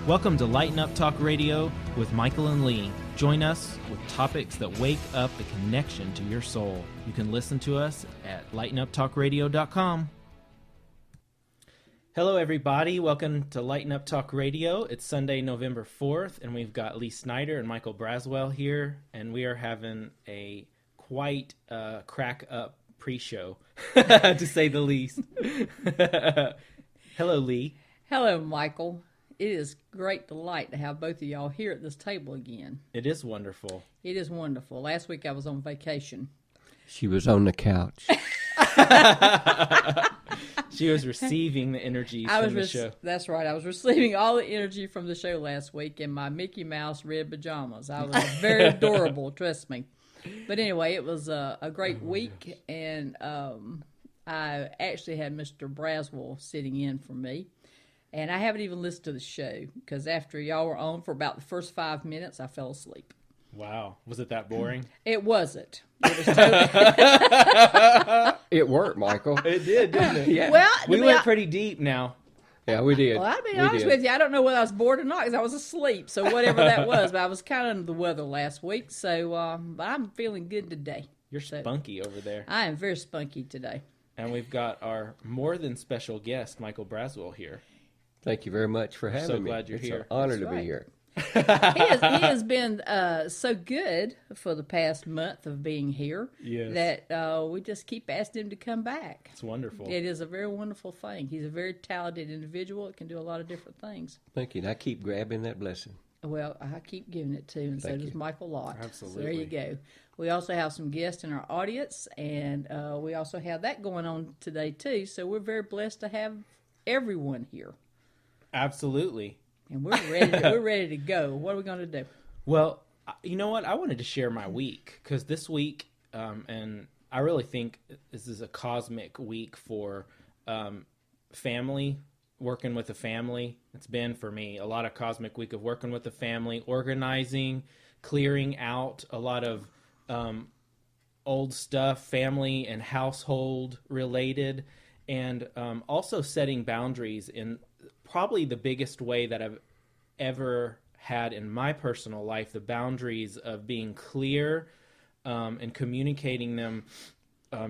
Welcome to Lighten Up Talk Radio with Michael and Lee. Join us with topics that wake up the connection to your soul. You can listen to us at lightenuptalkradio.com. Hello, everybody. Welcome to Lighten Up Talk Radio. It's Sunday, November 4th, and we've got Lee Snider and Michael Braswell here, and we are having a quite crack-up pre-show, to say the least. Hello, Lee. Hello, Michael. It is great delight to have both of y'all here at this table again. It is wonderful. It is wonderful. Last week I was on vacation. She was on the couch. She was receiving the energy from the show. That's right. I was receiving all the energy from the show last week in my Mickey Mouse red pajamas. I was very adorable, trust me. But anyway, it was a great week, and I actually had Mr. Braswell sitting in for me. And I haven't even listened to the show, because after y'all were on for about the first 5 minutes, I fell asleep. Wow. Was it that boring? It wasn't. It was totally... It worked, Michael. It did, didn't it? Yeah. Well, We went pretty deep now. Yeah, we did. Well, I'll be honest with you. I don't know whether I was bored or not, because I was asleep. So whatever that was, but I was kind of under the weather last week. So, but I'm feeling good today. You're spunky over there. I am very spunky today. And we've got our more than special guest, Michael Braswell, here. Thank you very much for having me. So glad you're here. It's an honor That's to right. be here. He has been so good for the past month of being here that we just keep asking him to come back. It's wonderful. It is a very wonderful thing. He's a very talented individual. It can do a lot of different things. Thank you. And I keep grabbing that blessing. Well, I keep giving it to him, and so Thank does you. Michael Lott. Absolutely. So there you go. We also have some guests in our audience, and we also have that going on today, too. So we're very blessed to have everyone here. Absolutely. And we're ready to go. What are we going to do? Well, you know what? I wanted to share my week, because this week, and I really think this is a cosmic week for family, working with a family. It's been, for me, a lot of cosmic week of working with the family, organizing, clearing out a lot of old stuff, family and household related, and also setting boundaries in probably the biggest way that I've ever had in my personal life, the boundaries of being clear and communicating them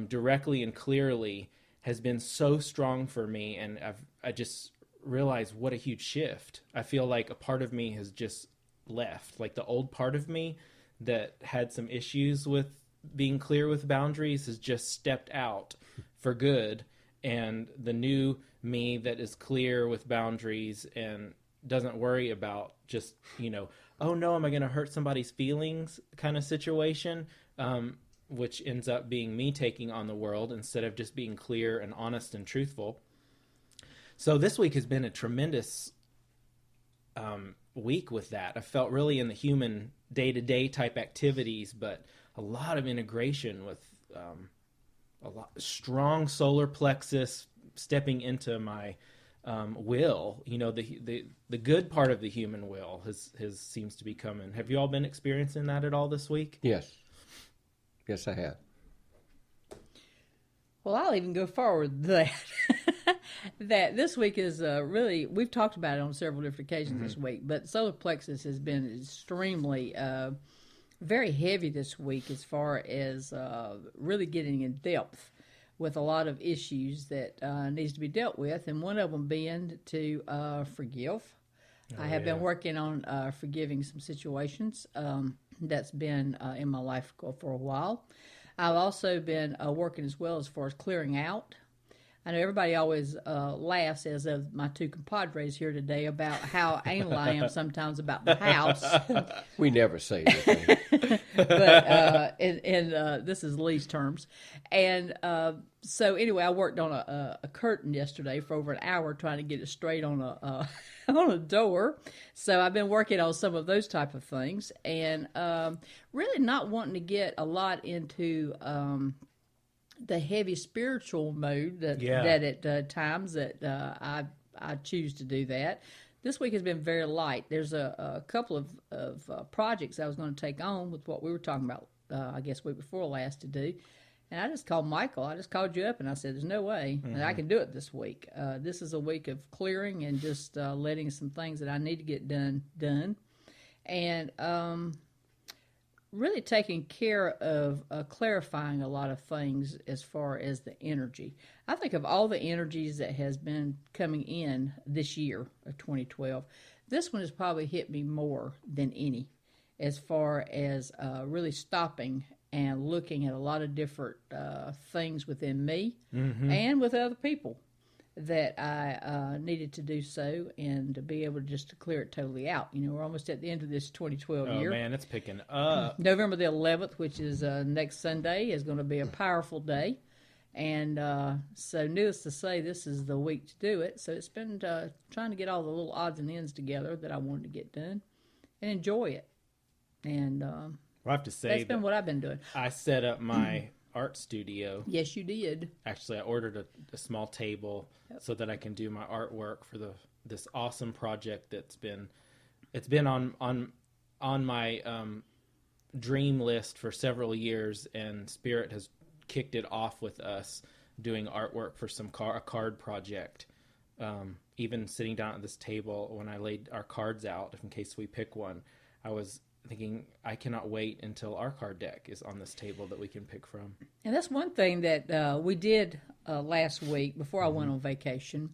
directly and clearly has been so strong for me, and I just realized what a huge shift. I feel like a part of me has just left, like the old part of me that had some issues with being clear with boundaries has just stepped out for good, and the new me that is clear with boundaries and doesn't worry about just, oh no, am I going to hurt somebody's feelings kind of situation, which ends up being me taking on the world instead of just being clear and honest and truthful. So this week has been a tremendous week with that. I felt really in the human day-to-day type activities, but a lot of integration with a lot strong solar plexus, stepping into my will, the good part of the human will has seems to be coming. Have you all been experiencing that at all this week? Yes. Yes, I have. Well, I'll even go forward that that this week is really, we've talked about it on several different occasions this week, but solar plexus has been extremely very heavy this week as far as really getting in depth with a lot of issues that needs to be dealt with, and one of them being to forgive. I have been working on forgiving some situations that's been in my life for a while. I've also been working as well as far as clearing out. I know everybody always laughs, as of my two compadres here today, about how anal I am sometimes about the house. We never say anything. But this is Lee's terms. And so anyway, I worked on a curtain yesterday for over an hour trying to get it straight on a on a door. So I've been working on some of those type of things, and really not wanting to get a lot into the heavy spiritual mode that at times that I choose to do that. This week has been very light. There's a couple of projects I was going to take on with what we were talking about, I guess week before last to do. And I just called Michael. I just called you up and I said, there's no way that I can do it this week. This is a week of clearing and just letting some things that I need to get done. And really taking care of clarifying a lot of things as far as the energy. I think of all the energies that has been coming in this year of 2012, this one has probably hit me more than any as far as really stopping and looking at a lot of different things within me and with other people that I needed to do so and to be able to clear it totally out. You know, we're almost at the end of this 2012 year. Oh, man, it's picking up. November the 11th, which is next Sunday, is going to be a powerful day. And so needless to say, this is the week to do it. So it's been trying to get all the little odds and ends together that I wanted to get done and enjoy it. And I have to say that's been what I've been doing. I set up my art studio. Yes, you did. Actually, I ordered a small table so that I can do my artwork for this awesome project that's been on my dream list for several years, and Spirit has kicked it off with us doing artwork for a card project. Even sitting down at this table when I laid our cards out, in case we pick one, I was thinking, I cannot wait until our card deck is on this table that we can pick from. And that's one thing that we did last week before I went on vacation.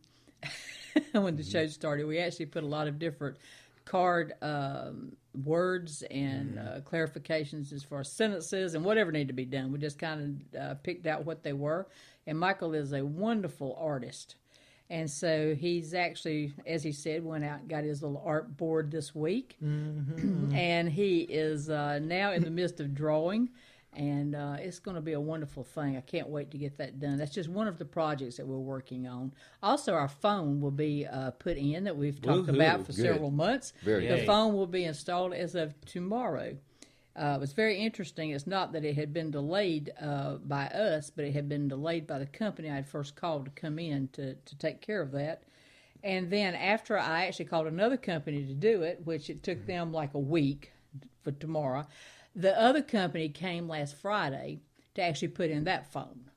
When the show started, we actually put a lot of different card words and clarifications as far as sentences and whatever needed to be done. We just kind of picked out what they were. And Michael is a wonderful artist. And so he's actually, as he said, went out and got his little art board this week. And he is now in the midst of drawing. And it's going to be a wonderful thing. I can't wait to get that done. That's just one of the projects that we're working on. Also, our phone will be put in that we've talked about for several months. The phone will be installed as of tomorrow. It was very interesting. It's not that it had been delayed by us, but it had been delayed by the company I had first called to come in to take care of that. And then after I actually called another company to do it, which it took them like a week for tomorrow, the other company came last Friday to actually put in that phone.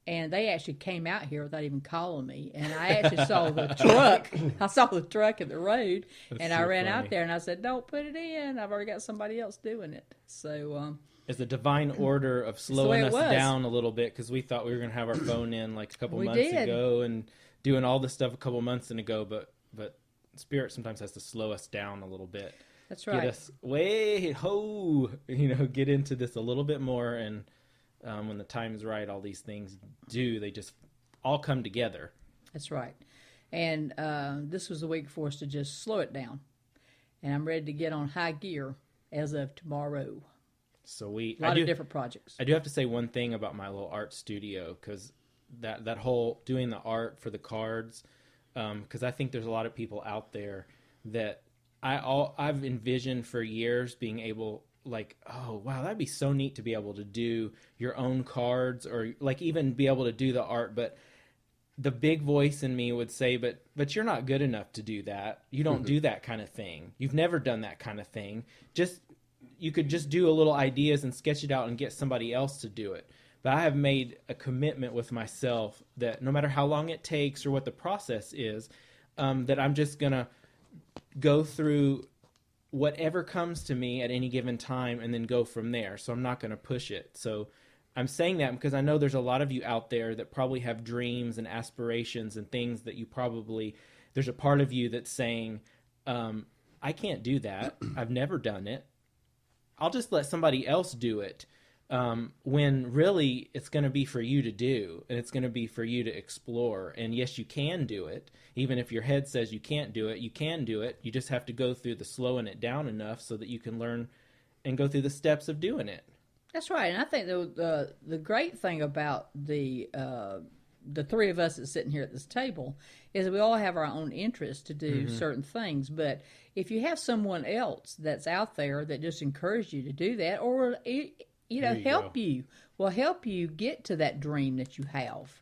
And they actually came out here without even calling me. And I actually saw the truck. I saw the truck at the road. And I ran out there and I said, don't put it in. I've already got somebody else doing it. So it's a divine order of slowing us down a little bit, because we thought we were going to have our phone in like a couple months ago and doing all this stuff a couple months ago. But Spirit sometimes has to slow us down a little bit. That's right. Get us get into this a little bit more. And when the time's right, all these things they just all come together. That's right. And this was a week for us to just slow it down. And I'm ready to get on high gear as of tomorrow. So a lot of different projects. I do have to say one thing about my little art studio, because that whole doing the art for the cards, because I think there's a lot of people out there that I've envisioned for years being able, like, oh wow, that'd be so neat to be able to do your own cards, or like even be able to do the art. But the big voice in me would say, but you're not good enough to do that. You don't do that kind of thing. You've never done that kind of thing. You could just do a little ideas and sketch it out and get somebody else to do it. But I have made a commitment with myself that no matter how long it takes or what the process is, that I'm just gonna go through whatever comes to me at any given time and then go from there. So I'm not going to push it. So I'm saying that because I know there's a lot of you out there that probably have dreams and aspirations and things that there's a part of you that's saying, I can't do that. I've never done it. I'll just let somebody else do it. When really it's going to be for you to do, and it's going to be for you to explore. And yes, you can do it. Even if your head says you can't do it, you can do it. You just have to go through the slowing it down enough so that you can learn and go through the steps of doing it. That's right. And I think the great thing about the three of us that's sitting here at this table is that we all have our own interests to do certain things. But if you have someone else that's out there that just encourages you to do that, or help you get to that dream that you have.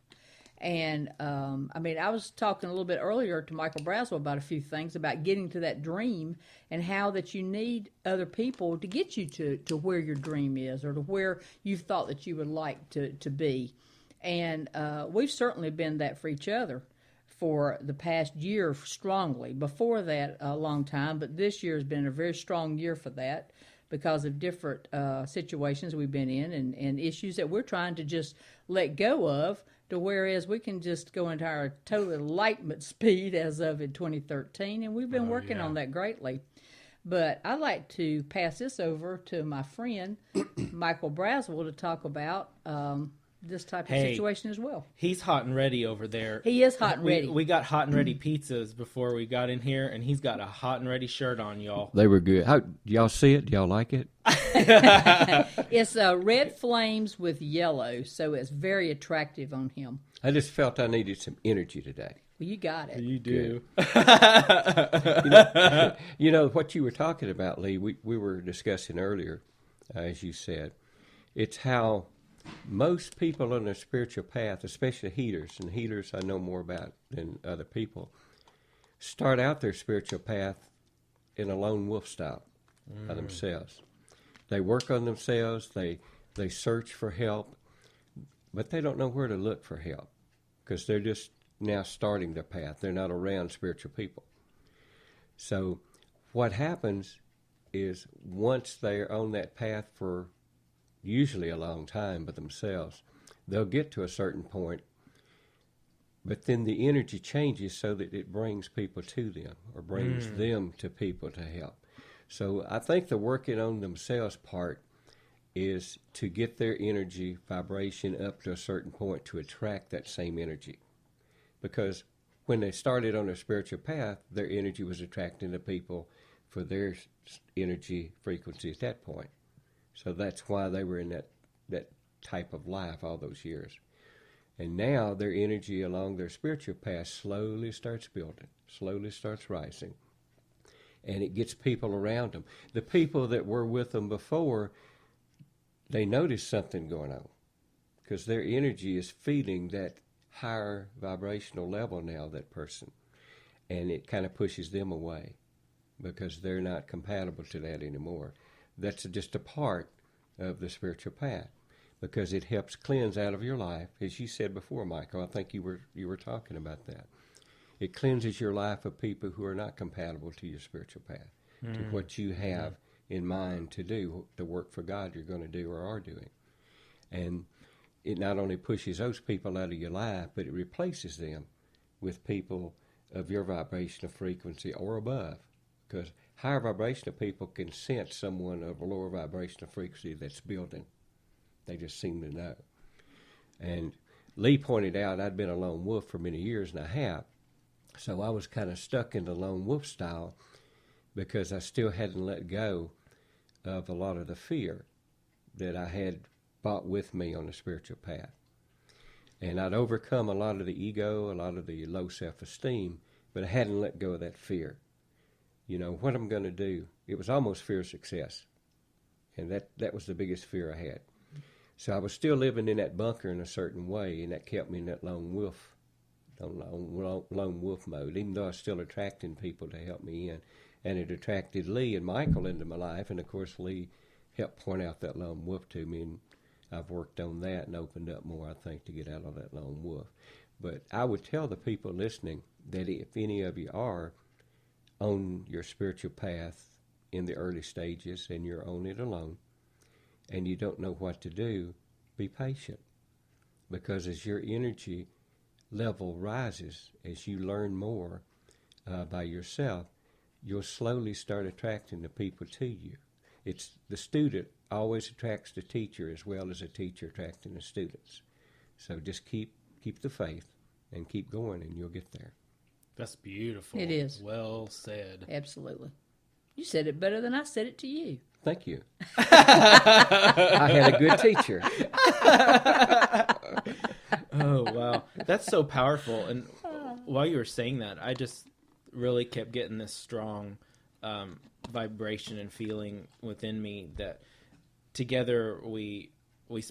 And I was talking a little bit earlier to Michael Braswell about a few things about getting to that dream and how that you need other people to get you to where your dream is or to where you thought that you would like to be. And we've certainly been that for each other for the past year strongly. Before that, a long time, but this year has been a very strong year for that because of different situations we've been in and issues that we're trying to just let go of, to whereas we can just go into our total enlightenment speed as of in 2013, and we've been working on that greatly. But I'd like to pass this over to my friend, Michael Braswell, to talk about this type of situation as well. He's hot and ready over there. He is hot and ready. We got hot and ready pizzas before we got in here, and he's got a hot and ready shirt on, y'all. They were good. How, do y'all see it? Do y'all like it? It's red flames with yellow, so it's very attractive on him. I just felt I needed some energy today. Well, you got it. You do. You know, what you were talking about, Lee, we were discussing earlier, as you said. It's how most people on their spiritual path, especially healers, and healers I know more about than other people, start out their spiritual path in a lone wolf style by themselves. They work on themselves, they search for help, but they don't know where to look for help because they're just now starting their path. They're not around spiritual people. So what happens is once they're on that path for usually a long time by themselves, they'll get to a certain point, but then the energy changes so that it brings people to them or brings them to people to help. So I think the working on themselves part is to get their energy vibration up to a certain point to attract that same energy. Because when they started on their spiritual path, their energy was attracting the people for their energy frequency at that point. So that's why they were in that type of life all those years. And now their energy along their spiritual path slowly starts building, slowly starts rising. And it gets people around them. The people that were with them before, they notice something going on because their energy is feeding that higher vibrational level now, that person. And it kind of pushes them away because they're not compatible to that anymore. That's just a part of the spiritual path because it helps cleanse out of your life. As you said before, Michael, I think you were talking about that. It cleanses your life of people who are not compatible to your spiritual path, to what you have in mind to do, the work for God you're going to do or are doing. And it not only pushes those people out of your life, but it replaces them with people of your vibrational frequency or above. Because higher vibrational people can sense someone of a lower vibrational frequency that's building. They just seem to know. And Lee pointed out I'd been a lone wolf for many years, and I have. So I was kind of stuck in the lone wolf style because I still hadn't let go of a lot of the fear that I had brought with me on the spiritual path. And I'd overcome a lot of the ego, a lot of the low self-esteem, but I hadn't let go of that fear. You know, what I'm going to do. It was almost fear of success. And that was the biggest fear I had. So I was still living in that bunker in a certain way, and that kept me in that lone wolf mode, even though I was still attracting people to help me in. And it attracted Lee and Michael into my life, and of course Lee helped point out that lone wolf to me, and I've worked on that and opened up more, I think, to get out of that lone wolf. But I would tell the people listening that if any of you are on your spiritual path in the early stages and you're on it alone and you don't know what to do, be patient. Because as your energy level rises, as you learn more by yourself, you'll slowly start attracting the people to you. It's the student always attracts the teacher as well as a teacher attracting the students. So just keep the faith and keep going, and you'll get there. That's beautiful. It is. Well said. Absolutely. You said it better than I said it to you. Thank you. I had a good teacher. Oh, wow. That's so powerful. And while you were saying that, I just really kept getting this strong vibration and feeling within me that together we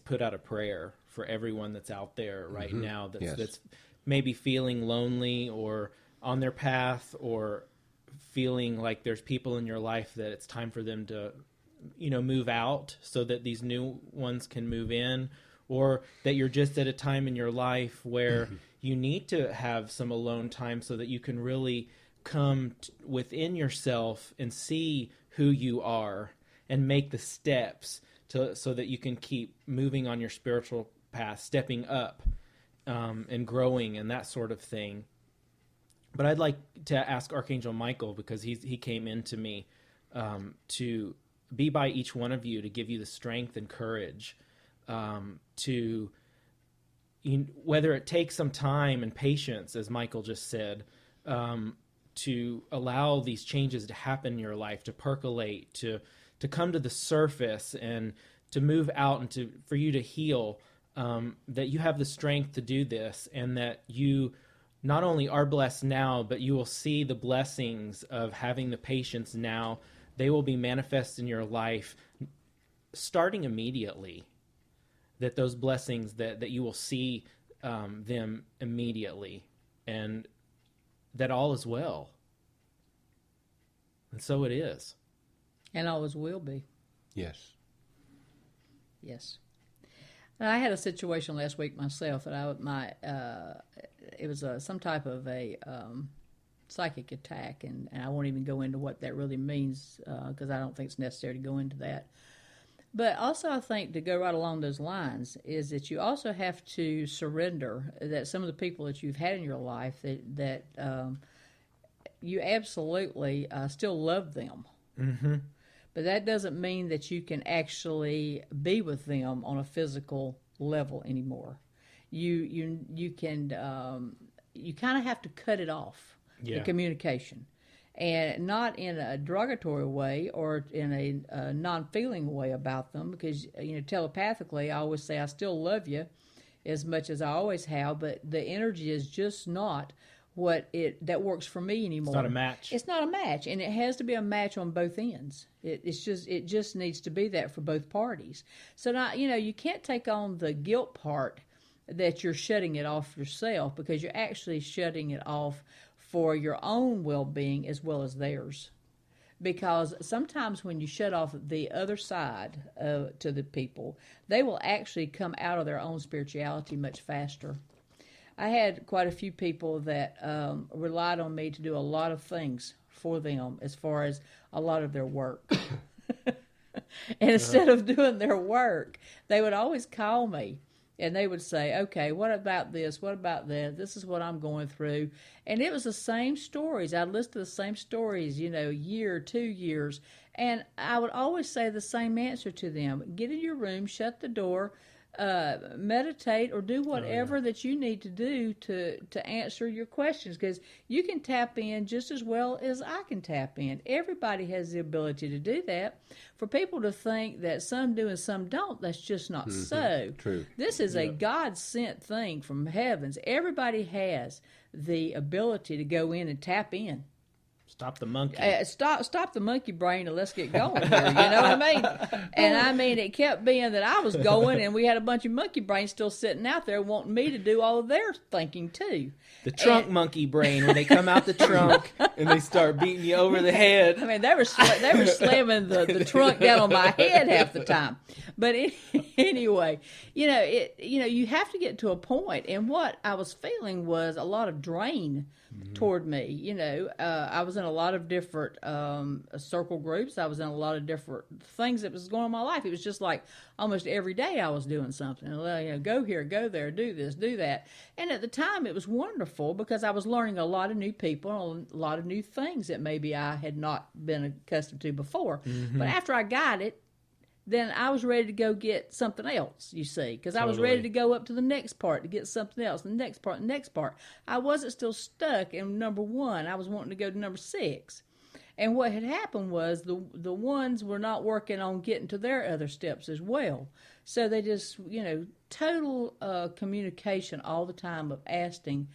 put out a prayer for everyone that's out there right now Yes. that's maybe feeling lonely or on their path, or feeling like there's people in your life that it's time for them to, move out so that these new ones can move in, or that you're just at a time in your life where you need to have some alone time so that you can really come within yourself and see who you are and make the steps so that you can keep moving on your spiritual path, stepping up and growing and that sort of thing. But I'd like to ask Archangel Michael, because he came into me to be by each one of you, to give you the strength and courage to, whether it takes some time and patience, as Michael just said, to allow these changes to happen in your life, to percolate, to come to the surface and to move out, and for you to heal, that you have the strength to do this, and that you not only are blessed now, but you will see the blessings of having the patience now. They will be manifest in your life starting immediately, that those blessings, that you will see them immediately, and that all is well. And so it is. And always will be. Yes. Yes. And I had a situation last week myself that it was some type of a psychic attack, and I won't even go into what that really means because I don't think it's necessary to go into that. But also, I think to go right along those lines is that you also have to surrender that some of the people that you've had in your life that you absolutely still love them. Mm-hmm. But that doesn't mean that you can actually be with them on a physical level anymore. You kind of have to cut it off, the communication, and not in a derogatory way or in a non-feeling way about them, because telepathically I always say I still love you as much as I always have, but the energy is just not that works for me anymore. It's not a match. It's not a match, and it has to be a match on both ends. It just needs to be that for both parties. So now, you can't take on the guilt part that you're shutting it off yourself, because you're actually shutting it off for your own well-being as well as theirs. Because sometimes when you shut off the other side to the people, they will actually come out of their own spirituality much faster. I had quite a few people that relied on me to do a lot of things for them as far as a lot of their work. And instead of doing their work, they would always call me and they would say, okay, what about this? What about that? This is what I'm going through. And it was the same stories. I'd listen to the same stories, a year, 2 years. And I would always say the same answer to them. Get in your room, shut the door, meditate, or do whatever that you need to do to answer your questions, because you can tap in just as well as I can tap in. Everybody has the ability to do that. For people to think that some do and some don't, that's just not so. True. This is a God-sent thing from heavens. Everybody has the ability to go in and tap in. Stop the monkey. Stop the monkey brain and let's get going here. You know what I mean? And it kept being that I was going, and we had a bunch of monkey brains still sitting out there wanting me to do all of their thinking too. The trunk monkey brain, when they come out the trunk and they start beating you over the head. I mean, they were slamming the trunk down on my head half the time. But anyway, you have to get to a point, and what I was feeling was a lot of drain toward me. I was in a lot of different circle groups. I was in a lot of different things that was going on in my life. It was just like almost every day I was doing something. Go here, go there, do this, do that. And at the time it was wonderful because I was learning a lot of new people and a lot of new things that maybe I had not been accustomed to before. But after I got it, then I was ready to go get something else, you see, because I was ready to go up to the next part to get something else, the next part, the next part. I wasn't still stuck in number 1. I was wanting to go to number 6. And what had happened was the ones were not working on getting to their other steps as well. So they just, total communication all the time of asking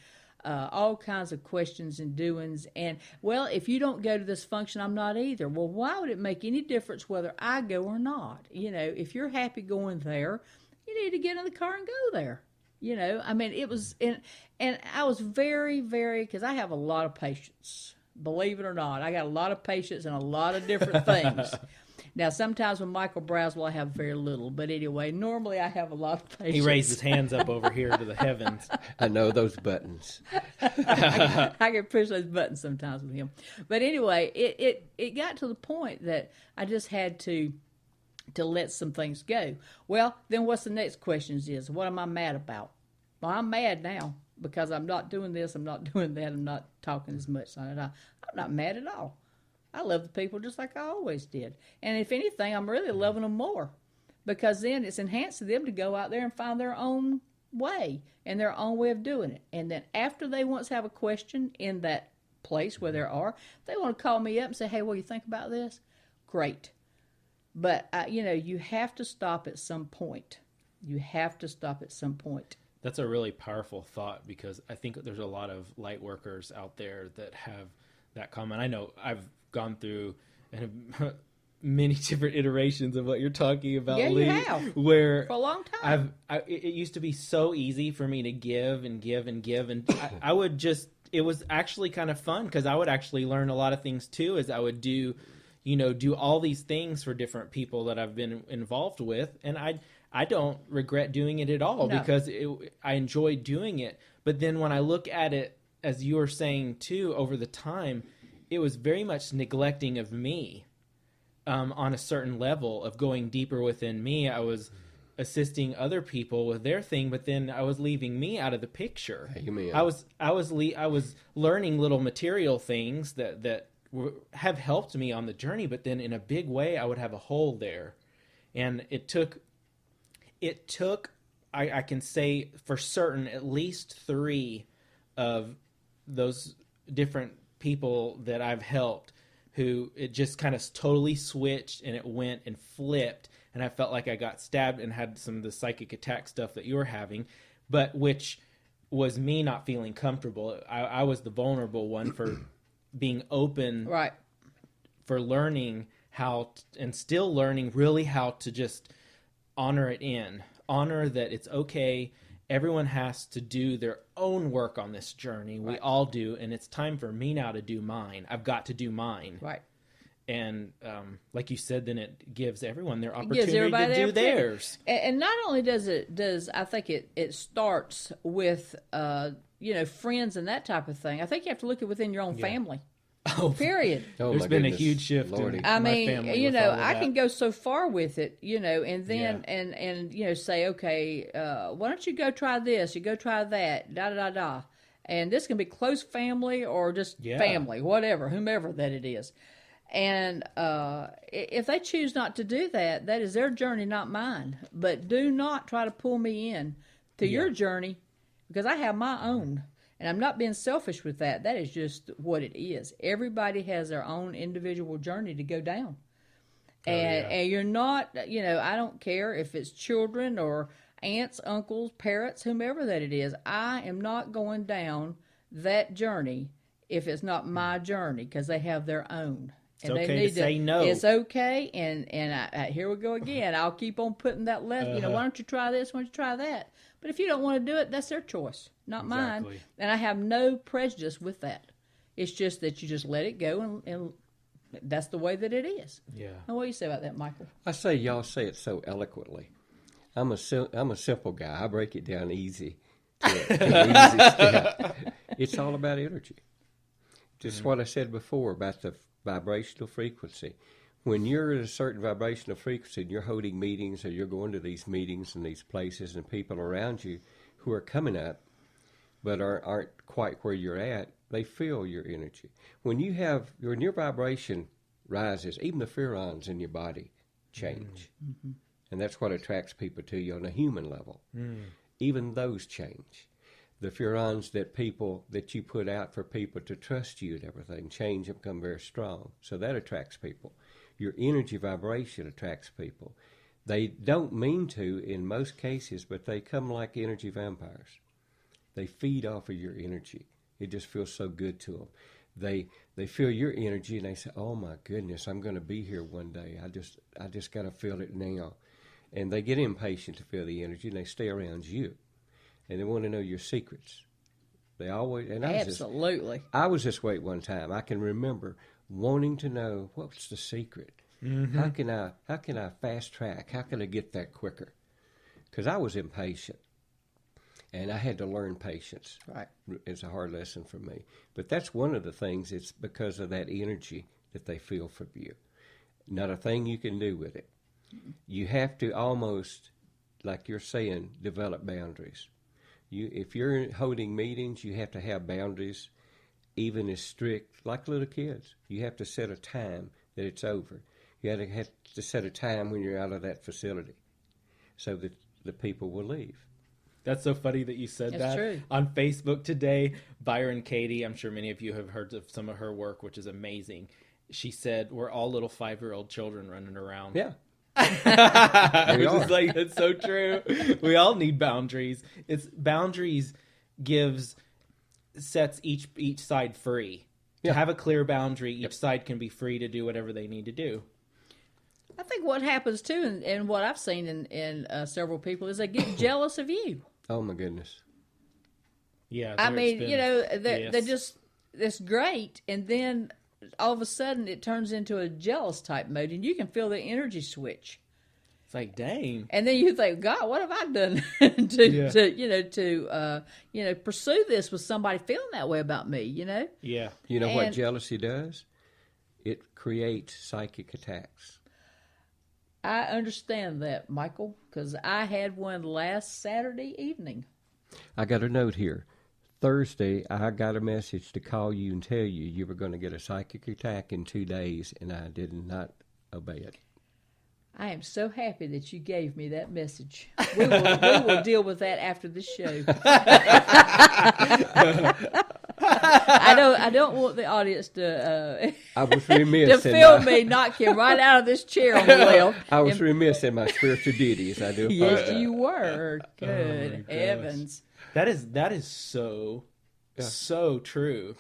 all kinds of questions and doings. And, well, if you don't go to this function, I'm not either. Well, why would it make any difference whether I go or not? If you're happy going there, you need to get in the car and go there. You know, I mean, it was, and I was very, very, because I have a lot of patience. Believe it or not, I got a lot of patience in a lot of different things. Now, sometimes with Michael Braswell, I have very little. But anyway, normally I have a lot of patience. He raised his hands up over here to the heavens. I know those buttons. I can push those buttons sometimes with him. But anyway, it got to the point that I just had to let some things go. Well, then what's the next question is, what am I mad about? Well, I'm mad now because I'm not doing this, I'm not doing that, I'm not talking as much. I'm not mad at all. I love the people just like I always did. And if anything, I'm really loving them more because then it's enhanced to them to go out there and find their own way and their own way of doing it. And then after they once have a question in that place where they are, they want to call me up and say, hey, what do you think about this? Great. But, you have to stop at some point. You have to stop at some point. That's a really powerful thought because I think there's a lot of light workers out there that have that comment. I know I've gone through many different iterations of what you're talking about, yeah, Lee. You have. Where for a long time. It used to be so easy for me to give and give and give, and I would just. It was actually kind of fun because I would actually learn a lot of things too. As I would do all these things for different people that I've been involved with, and I don't regret doing it at all because I enjoy doing it. But then when I look at it, as you were saying too, over the time, it was very much neglecting of me on a certain level of going deeper within me. I was assisting other people with their thing, but then I was leaving me out of the picture. Amen. I was learning little material things that have helped me on the journey, but then in a big way, I would have a hole there, and it took. I can say for certain at least 3 of those different people that I've helped who it just kind of totally switched and it went and flipped, and I felt like I got stabbed and had some of the psychic attack stuff that you were having, but which was me not feeling comfortable. I was the vulnerable one for being open, right, for learning and still learning really how to just honor that it's okay. Everyone has to do their own work on this journey. We all do, and it's time for me now to do mine. I've got to do mine. Right. And like you said, then it gives everyone their opportunity to do theirs. And not only does I think it starts with friends and that type of thing. I think you have to look at within your own family. Oh, period. There's been a huge shift in my family. I can go so far with it, and then and say, okay, why don't you go try this? You go try that. Da da da da. And this can be close family or just family, whatever, whomever that it is. And if they choose not to do that, that is their journey, not mine. But do not try to pull me in to your journey because I have my own. And I'm not being selfish with that. That is just what it is. Everybody has their own individual journey to go down. And you're not, I don't care if it's children or aunts, uncles, parents, whomever that it is. I am not going down that journey if it's not my journey because they have their own. It's okay to say no. It's okay. And here we go again. I'll keep on putting that left. Why don't you try this? Why don't you try that? But if you don't want to do it, that's their choice, not mine. And I have no prejudice with that. It's just that you just let it go, and that's the way that it is. Yeah. Now, what do you say about that, Michael? I say y'all say it so eloquently. I'm a simple guy. I break it down easy to an easy step. It's all about energy. Just what I said before about the vibrational frequency. When you're at a certain vibrational frequency and you're holding meetings or you're going to these meetings and these places and people around you who are coming up but aren't quite where you're at, they feel your energy. When your vibration rises, even the pheromones in your body change. Mm-hmm. And that's what attracts people to you on a human level. Even those change. The pheromones that you put out for people to trust you and everything change and become very strong. So that attracts people. Your energy vibration attracts people. They don't mean to in most cases, but they come like energy vampires. They feed off of your energy. It just feels so good to them. They feel your energy and they say, "Oh my goodness, I'm going to be here one day. I just got to feel it now." and they get impatient to feel the energy, and they stay around you, and they want to know your secrets. They always, and Absolutely. I was this way at one time. I can remember wanting to know what's the secret. Mm-hmm. How can I fast track? How can I get there quicker? Because I was impatient, and I had to learn patience. Right. It's a hard lesson for me. But that's one of the things. It's because of that energy that they feel from you. Not a thing you can do with it. You have to almost, like you're saying, develop boundaries. If you're holding meetings, you have to have boundaries, even as strict, like little kids. You have to set a time that it's over. You have to set a time when you're out of that facility so that the people will leave. That's so funny that you said that. True. On Facebook today, Byron Katie, I'm sure many of you have heard of some of her work, which is amazing. She said, we're all little 5-year-old children running around. Yeah. I was just like, that's so true. We all need boundaries. Boundaries sets each side free. Yeah. To have a clear boundary, each side can be free to do whatever they need to do. I think what happens too, and what I've seen in several people, is they get jealous of you. Oh my goodness. Yeah. I mean, they're just, it's great, and then all of a sudden it turns into a jealous type mode, and you can feel the energy switch. It's like, dang. And then you think, God, what have I done to pursue this with somebody feeling that way about me? Yeah. You know what jealousy does? It creates psychic attacks. I understand that, Michael, because I had one last Saturday evening. I got a note here. Thursday, I got a message to call you and tell you were going to get a psychic attack in 2 days, and I did not obey it. I am so happy that you gave me that message. We will deal with that after the show. I don't want the audience to I was remiss to feel me knock him right out of this chair on the left. I was remiss in my spiritual duties. I do apologize. Yes, you were. Good heavens. That is so true.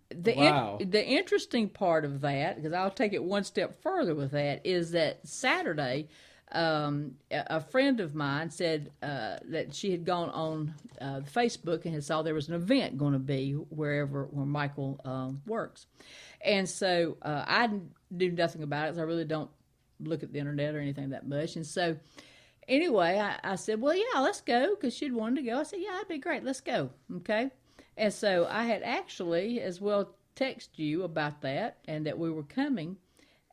The interesting part of that, because I'll take it one step further with that, is that Saturday, a friend of mine said that she had gone on Facebook and had saw there was an event going to be where Michael works. And so I knew nothing about it because I really don't look at the internet or anything that much. And so anyway, I said, well, yeah, let's go, because she'd wanted to go. I said, yeah, that'd be great. Let's go. Okay. And so I had actually as well texted you about that and that we were coming.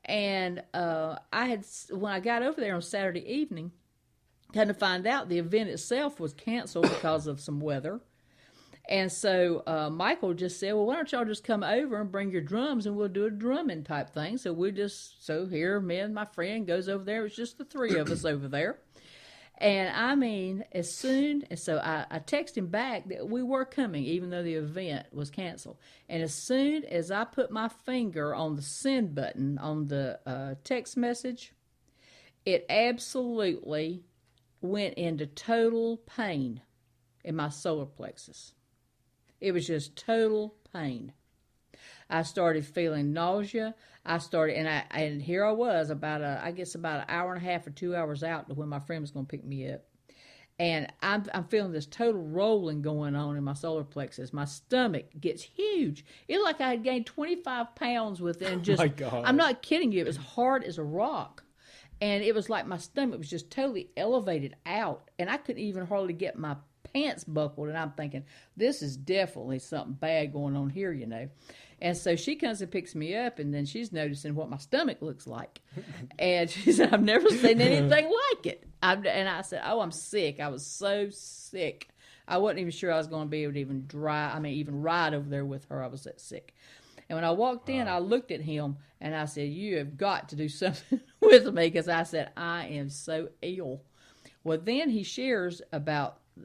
And when I got over there on Saturday evening, kind of find out the event itself was canceled because of some weather. And so Michael just said, well, why don't y'all just come over and bring your drums and we'll do a drumming type thing. So here, me and my friend goes over there. It was just the three of us over there. And I mean, so I texted him back that we were coming, even though the event was canceled. And as soon as I put my finger on the send button on the text message, it absolutely went into total pain in my solar plexus. It was just total pain. I started feeling nausea. And here I was about an hour and a half or 2 hours out to when my friend was going to pick me up. And I'm feeling this total rolling going on in my solar plexus. My stomach gets huge. It's like I had gained 25 pounds within just, my God. I'm not kidding you, it was hard as a rock. And it was like my stomach was just totally elevated out. And I couldn't even hardly get my pants buckled. And I'm thinking, this is definitely something bad going on here, And so she comes and picks me up, and then she's noticing what my stomach looks like. And she said, I've never seen anything like it. And I said, oh, I'm sick. I was so sick. I wasn't even sure I was going to be able to even ride over there with her. I was that sick. And when I walked in, I looked at him, and I said, you have got to do something with me, because I said, I am so ill. Well, then he shares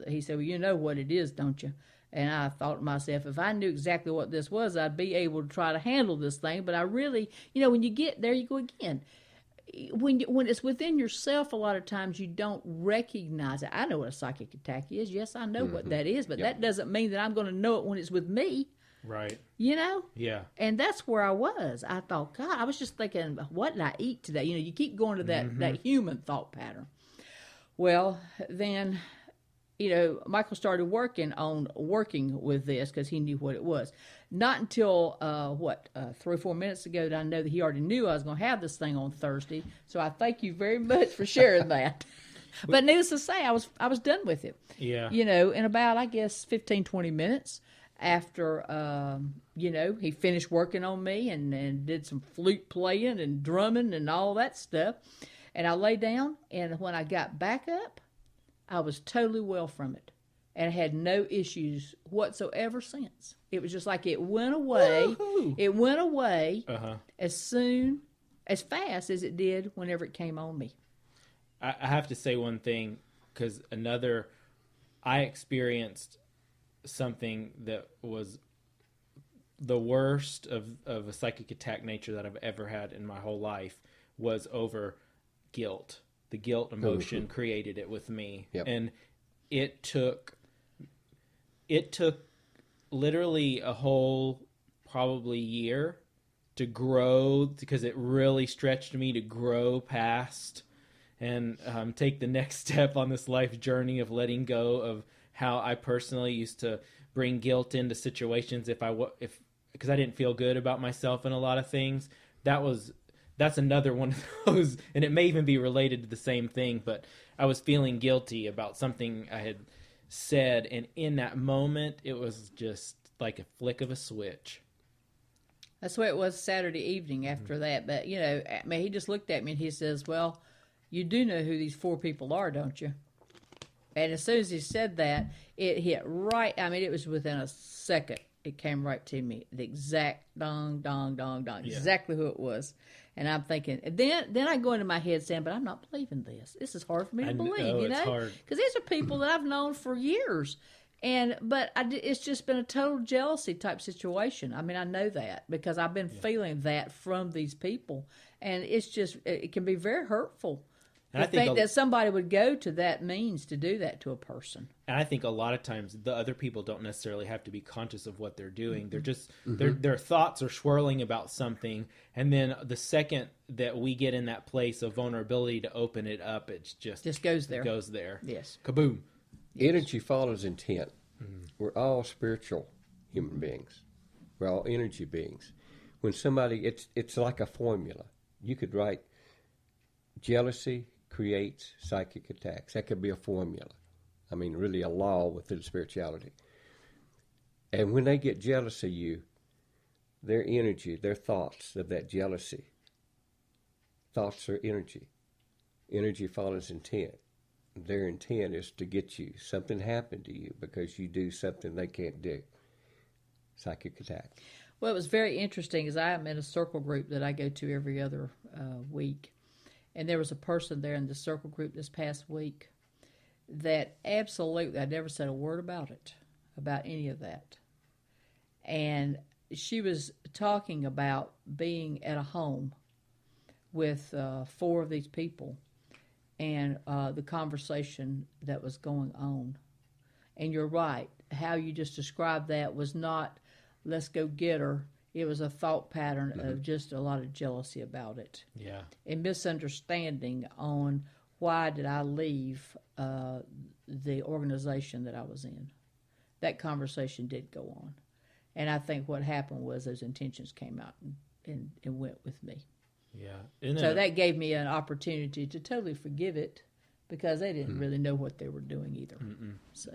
he said, well, you know what it is, don't you? And I thought to myself, if I knew exactly what this was, I'd be able to try to handle this thing. But I really, when you get there, you go again. When it's within yourself, a lot of times you don't recognize it. I know what a psychic attack is. Yes, I know what that is. But that doesn't mean that I'm going to know it when it's with me. Right. Yeah. And that's where I was. I thought, God, I was just thinking, what did I eat today? You keep going to that human thought pattern. Well, then, Michael started working with this because he knew what it was. Not until 3 or 4 minutes ago did I know that he already knew I was going to have this thing on Thursday. So I thank you very much for sharing that. But needless to say, I was done with it. Yeah. In about, I guess, 15, 20 minutes after, he finished working on me and did some flute playing and drumming and all that stuff. And I lay down, and when I got back up, I was totally well from it. And I had no issues whatsoever since. It was just like it went away. Woo-hoo. It went away as fast as it did whenever it came on me. I have to say one thing, because I experienced something that was the worst of a psychic attack nature that I've ever had in my whole life was over guilt. The guilt emotion created it with me. Yep. And it took literally a whole probably year to grow, because it really stretched me to grow past and take the next step on this life journey of letting go of how I personally used to bring guilt into situations because I didn't feel good about myself in a lot of things. That's another one of those, and it may even be related to the same thing, but I was feeling guilty about something I had said, and in that moment, it was just like a flick of a switch. That's the way it was Saturday evening after that. But, he just looked at me and he says, well, you do know who these 4 people are, don't you? And as soon as he said that, it hit right. I mean, it was within a second. It came right to me. The exact dong, dong, dong, dong. Yeah. Exactly who it was. And I'm thinking, then I go into my head saying, but I'm not believing this. This is hard for me to believe, it's hard. Because these are people that I've known for years. But it's just been a total jealousy type situation. I mean, I know that because I've been feeling that from these people. And it can be very hurtful. And I think that somebody would go to that means to do that to a person. And I think a lot of times the other people don't necessarily have to be conscious of what they're doing. They're just their thoughts are swirling about something, and then the second that we get in that place of vulnerability to open it up, it's just goes there. It goes there. Yes. Kaboom. Energy follows intent. We're all spiritual human beings. We're all energy beings. When somebody, it's like a formula. You could write jealousy creates psychic attacks. That could be a formula. I mean, really a law within spirituality. And when they get jealous of you, their energy, their thoughts of that jealousy, thoughts are energy. Energy follows intent. Their intent is to get you. Something happened to you because you do something they can't do. Psychic attack. Well, it was very interesting as I am in a circle group that I go to every other week. And there was a person there in the circle group this past week that absolutely, I never said a word about it, about any of that. And she was talking about being at a home with 4 of these people and the conversation that was going on. And you're right, how you just described that was not, let's go get her. It was a thought pattern of just a lot of jealousy about it. Yeah. And misunderstanding on why did I leave the organization that I was in. That conversation did go on. And I think what happened was those intentions came out and went with me. Yeah. So that gave me an opportunity to totally forgive it because they didn't really know what they were doing either. So,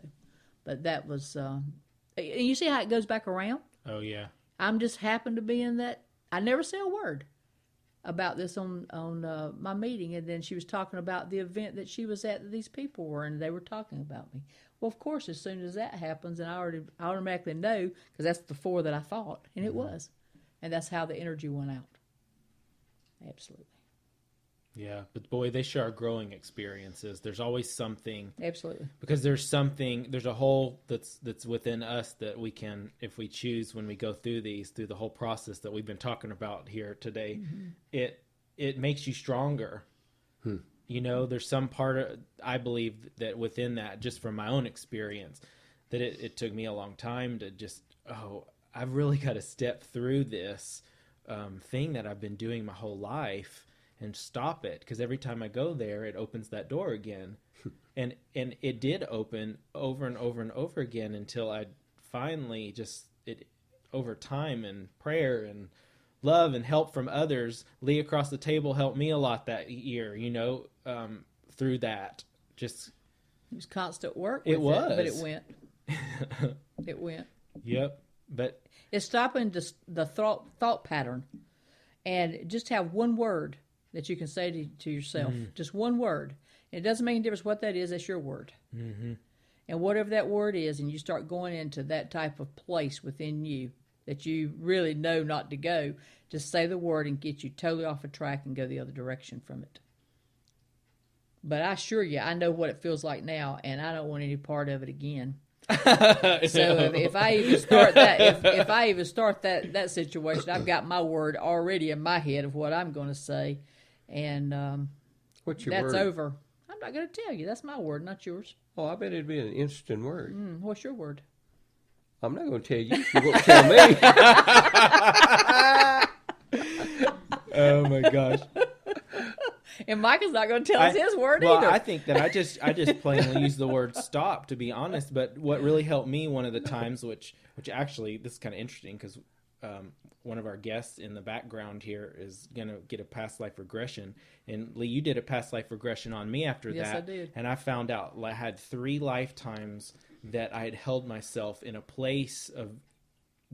but that was, and you see how it goes back around? Oh, yeah. I'm just happened to be in that. I never say a word about this on my meeting, and then she was talking about the event that she was at that these people were, and they were talking about me. Well, of course, as soon as that happens, and I automatically know because that's the 4 that I thought, and it was, and that's how the energy went out. Absolutely. Yeah, but boy, they sure are growing experiences. There's always something. Absolutely. Because there's a hole that's within us that we can, if we choose, when we go through the whole process that we've been talking about here today, it makes you stronger. There's some part I believe that within that, just from my own experience, that it took me a long time to just, I've really got to step through this thing that I've been doing my whole life. and stop it, because every time I go there, it opens that door again. And it did open over and over and over again until I finally over time and prayer and love and help from others. Lee across the table helped me a lot that year, through that. Just it was constant work. It was, but it went. It went. Yep, but it's stopping the thought pattern, and just have one word that you can say to yourself. Just one word. It doesn't make any difference what that is. That's your word. Mm-hmm. And whatever that word is, and you start going into that type of place within you that you really know not to go, just say the word and get you totally off of track and go the other direction from it. But I assure you, I know what it feels like now, and I don't want any part of it again. So if I even start that, if I even start that situation, I've got my word already in my head of what I'm going to say, and what's your that's word? over. I'm not going to tell you. That's my word, not yours. Oh, I bet it'd be an interesting word. What's your word? I'm not going to tell you. You won't tell me. oh my gosh. And Michael's not going to tell us his word well, either. I think that I just plainly use the word stop, to be honest. But what really helped me one of the times, which actually, this is kind of interesting, because one of our guests in the background here is going to get a past life regression. And Lee, you did a past life regression on me after that. Yes, I did. And I found out I had 3 lifetimes that I had held myself in a place of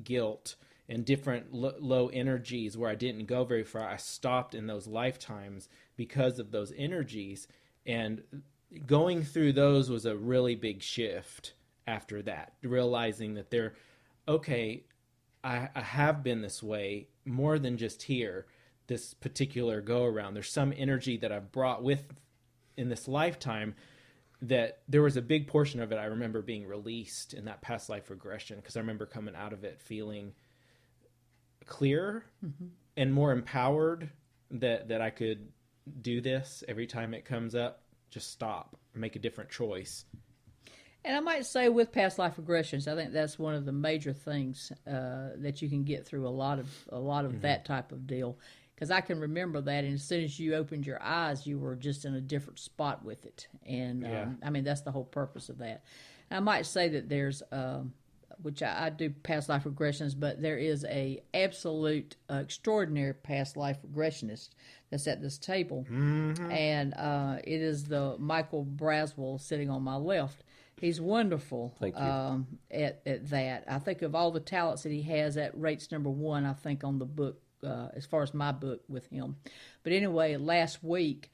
guilt and different low energies where I didn't go very far. I stopped in those lifetimes because of those energies. And going through those was a really big shift after that, realizing that I have been this way more than just here, this particular go-around. There's some energy that I've brought with in this lifetime that there was a big portion of it I remember being released in that past life regression, because I remember coming out of it feeling clearer and more empowered that I could do this every time it comes up. Just stop, make a different choice. And I might say with past life regressions, I think that's one of the major things that you can get through a lot of that type of deal. Because I can remember that, and as soon as you opened your eyes, you were just in a different spot with it. And I mean, that's the whole purpose of that. And I might say that there's, which I do past life regressions, but there is a absolute extraordinary past life regressionist that's at this table, and it is the Michael Braswell sitting on my left. He's wonderful. Thank you. At that. I think of all the talents that he has, that rates number 1, I think, on the book, as far as my book with him. But anyway, last week,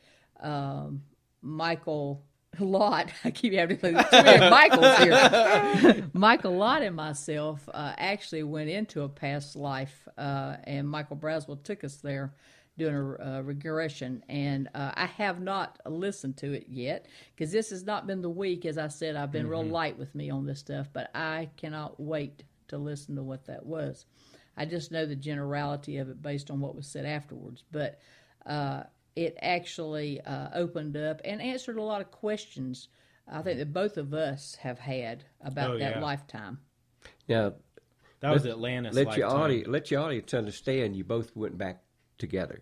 Michael Lott, I keep having to think too many Michaels here. Michael Lott and myself actually went into a past life, and Michael Braswell took us there doing a regression, and I have not listened to it yet, because this has not been the week. As I said, I've been real light with me on this stuff, but I cannot wait to listen to what that was. I just know the generality of it based on what was said afterwards, but it actually opened up and answered a lot of questions I think that both of us have had about that lifetime. Now, that was Atlantis. Let your audience understand you both went back together.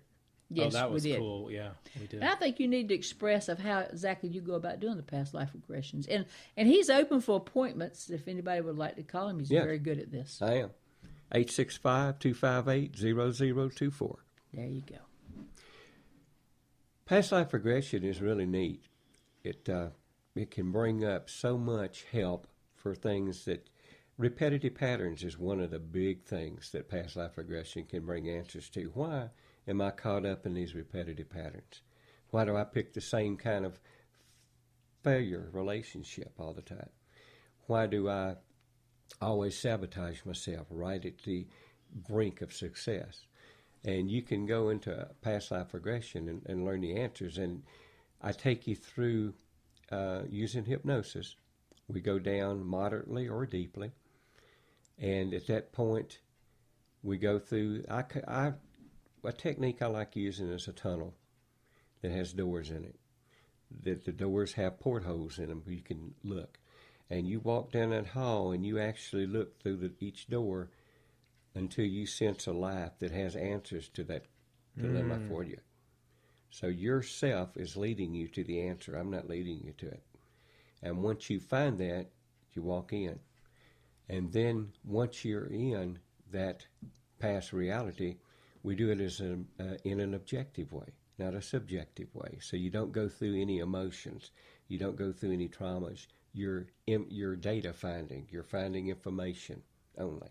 Yes, that was we did. cool. Yeah, we did. And I think you need to express of how exactly you go about doing the past life regressions. And he's open for appointments. If anybody would like to call him, he's very good at this. I am. 865-258-0024. There you go. Past life regression is really neat. It can bring up so much help for things that repetitive patterns is one of the big things that past life regression can bring answers to. Why am I caught up in these repetitive patterns? Why do I pick the same kind of failure relationship all the time? Why do I always sabotage myself right at the brink of success? And you can go into past life regression and learn the answers. And I take you through using hypnosis. We go down moderately or deeply. And at that point, we go through, a technique I like using is a tunnel that has doors in it. That the doors have portholes in them where you can look. And you walk down that hall and you actually look through each door until you sense a life that has answers to that dilemma for you. So yourself is leading you to the answer. I'm not leading you to it. And once you find that, you walk in. And then once you're in that past reality, we do it as in an objective way, not a subjective way. So you don't go through any emotions. You don't go through any traumas. You're data finding. You're finding information only.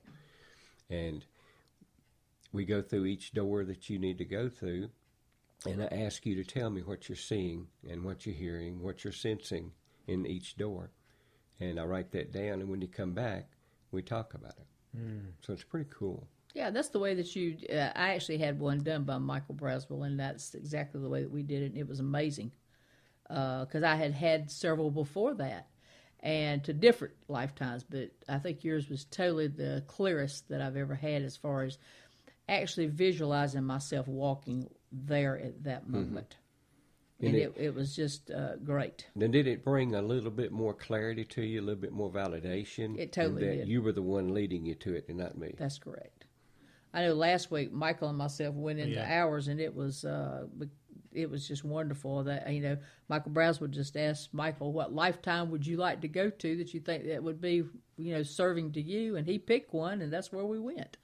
And we go through each door that you need to go through, and I ask you to tell me what you're seeing and what you're hearing, what you're sensing in each door. And I write that down, and when you come back, we talk about it. So it's pretty cool. Yeah, that's the way that you. I actually had one done by Michael Braswell, and that's exactly the way that we did it. And it was amazing because I had several before that, and to different lifetimes. But I think yours was totally the clearest that I've ever had as far as actually visualizing myself walking there at that moment. And it was just great. Then did it bring a little bit more clarity to you, a little bit more validation? It totally that did. You were the one leading you to it and not me. That's correct. I know last week Michael and myself went into ours, and it was just wonderful. That Michael Braswell just asked Michael, "What lifetime would you like to go to that you think that would be serving to you?" And he picked one, and that's where we went.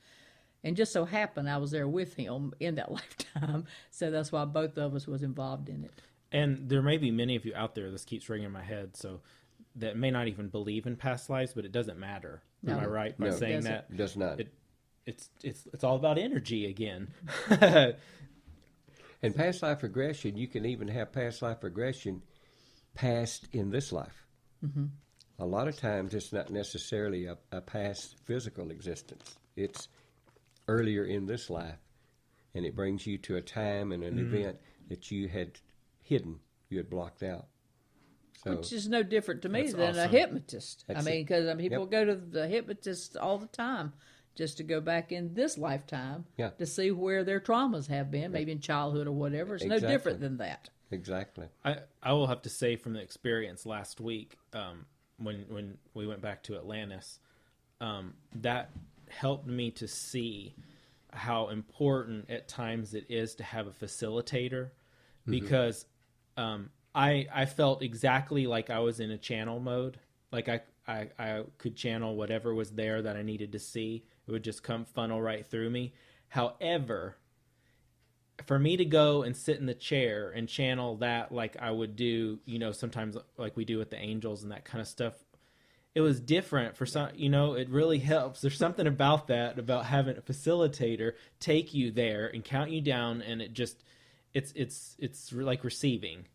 And just so happened I was there with him in that lifetime, so that's why both of us was involved in it. And there may be many of you out there, this keeps ringing in my head, so that may not even believe in past lives, but it doesn't matter. No. Am I right by saying that? It does not. It's all about energy again. And past life regression, you can even have past life regression past in this life. Mm-hmm. A lot of times it's not necessarily a past physical existence. It's earlier in this life, and it brings you to a time and an event that you had hidden, you had blocked out. So, which is no different to me than awesome. A hypnotist. That's because people go to the hypnotist all the time just to go back in this lifetime to see where their traumas have been, maybe in childhood or whatever. It's no different than that. Exactly. I will have to say from the experience last week, when we went back to Atlantis, that helped me to see how important at times it is to have a facilitator, because I felt exactly like I was in a channel mode. Like I could channel whatever was there that I needed to see. It would just come funnel right through me. However, for me to go and sit in the chair and channel that like I would do, sometimes like we do with the angels and that kind of stuff, it was different for some, it really helps. There's something about that, about having a facilitator take you there and count you down, and it's like receiving,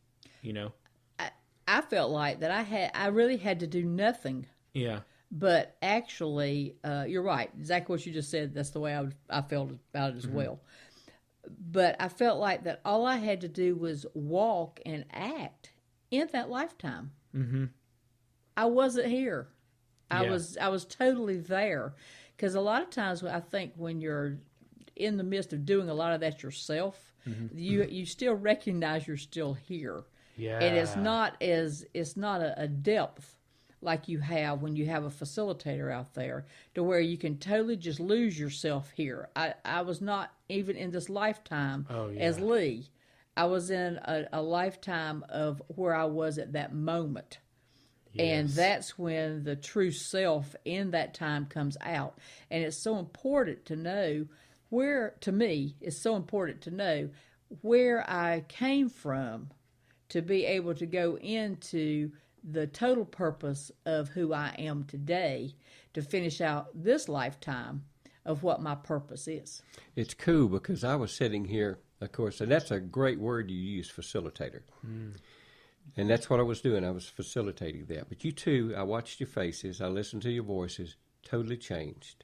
I felt like that I really had to do nothing. Yeah. But actually, you're right. Exactly what you just said. That's the way I felt about it as well. But I felt like that all I had to do was walk and act in that lifetime. Mm-hmm. I wasn't here. I was totally there. Because a lot of times I think when you're in the midst of doing a lot of that yourself, you still recognize you're still here. Yeah. And it's not a depth like you have when you have a facilitator out there, to where you can totally just lose yourself here. I was not even in this lifetime as Lee. I was in a lifetime of where I was at that moment. Yes. And that's when the true self in that time comes out. And it's so important to know it's so important to know where I came from, to be able to go into the total purpose of who I am today, to finish out this lifetime of what my purpose is. It's cool because I was sitting here, of course, and that's a great word you use, facilitator. And that's what I was doing. I was facilitating that. But you too, I watched your faces, I listened to your voices, totally changed.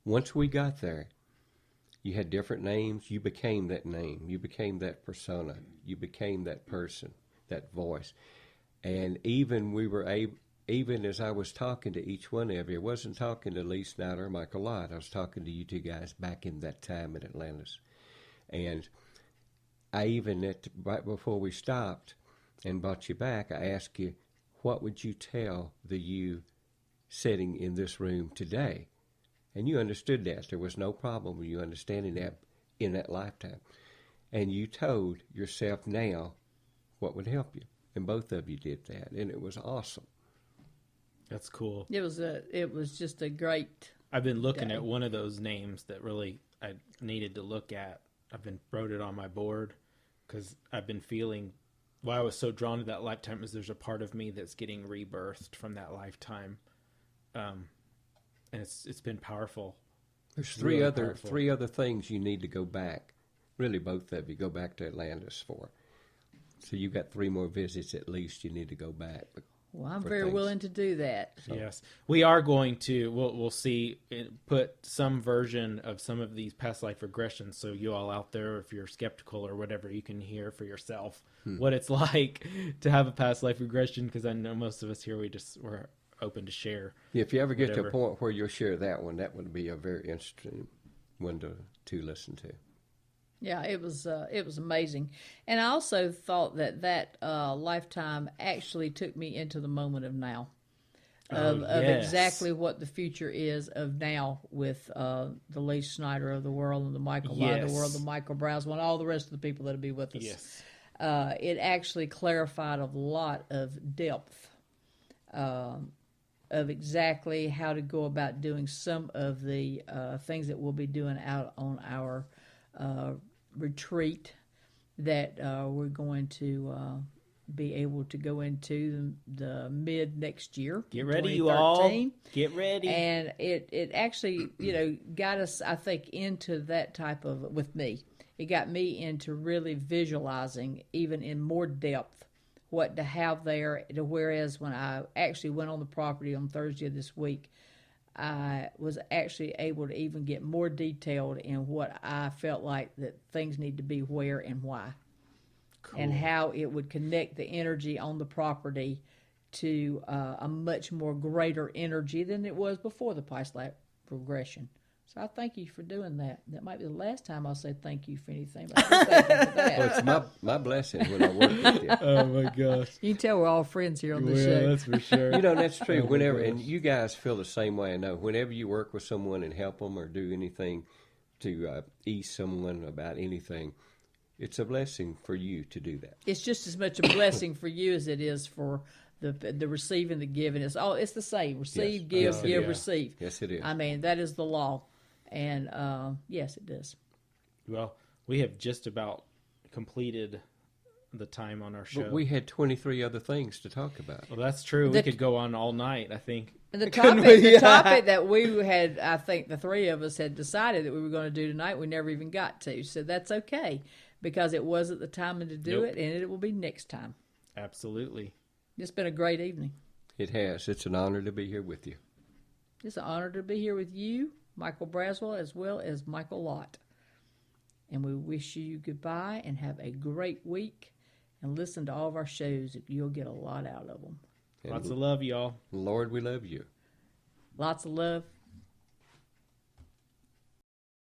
Once we got there, you had different names. You became that name. You became that persona. You became that person, that voice. And even even as I was talking to each one of you, I wasn't talking to Lee Snider or Michael Lott. I was talking to you two guys back in that time in Atlantis. And I even, right before we stopped and brought you back, I asked you, what would you tell the you sitting in this room today? And you understood that. There was no problem with you understanding that in that lifetime. and you told yourself now what would help you. And both of you did that, and it was awesome. That's cool. It was just a great. I've been looking day. at one of those names that really I needed to look at. I've been wrote it on my board because I've been feeling why I was so drawn to that lifetime is there's a part of me that's getting rebirthed from that lifetime, and it's been powerful. There's Really three other things you need to go back. Really, both of you go back to Atlantis for. So you've got 3 more visits at least. You need to go back. Well, I'm for very things. willing to do that. So, Yes, we are going to. We'll see. Put some version of some of these past life regressions, so you all out there, if you're skeptical or whatever, you can hear for yourself what it's like to have a past life regression. Because I know most of us here, we're open to share. if you ever get to Whatever. a point where you'll share that one, that would be a very interesting one to listen to. Yeah, it was amazing, and I also thought that lifetime actually took me into the moment of now, of yes. exactly what the future is of now with the Lee Snider of the world and the Michael Lott of the world, the Michael Braswell, and all the rest of the people that'll be with us. Yes. It actually clarified a lot of depth of exactly how to go about doing some of the things that we'll be doing out on our retreat that we're going to be able to go into the mid next year. Get ready, you all. 2013. Get ready. And it actually, got us, I think, into that type of, with me, it got me into really visualizing even in more depth what to have there. Whereas when I actually went on the property on Thursday of this week, I was actually able to even get more detailed in what I felt like that things need to be where and why. Cool. And how it would connect the energy on the property to a much more greater energy than it was before the past life regression. So I thank you for doing that. That might be the last time I'll say thank you for anything. But I do thank you for that. Well, it's my blessing when I work with you. Oh my gosh. You can tell we're all friends here on the show. That's for sure. You know, that's true. Oh my Whenever, gosh. and you guys feel the same way, I know. Whenever you work with someone and help them or do anything to ease someone about anything, it's a blessing for you to do that. It's just as much a blessing for you as it is for the receiving, the giving. It's the same. Receive, Yes. give, Yes, give, yeah. receive. Yes, it is. I mean, that is the law. And yes, it does. Well, we have just about completed the time on our show. But we had 23 other things to talk about. Well, that's true. The- We could go on all night, I think. The Couldn't topic, we? the topic that we had, I think the three of us had decided that we were going to do tonight, we never even got to. So that's okay, because it wasn't the time to do Nope. it, and it will be next time. Absolutely. It's been a great evening. It has. It's an honor to be here with you. It's an honor to be here with you, Michael Braswell, as well as Michael Lott. And we wish you goodbye and have a great week. And listen to all of our shows. You'll get a lot out of them. And Lots of love, y'all. Lord, we love you. Lots of love.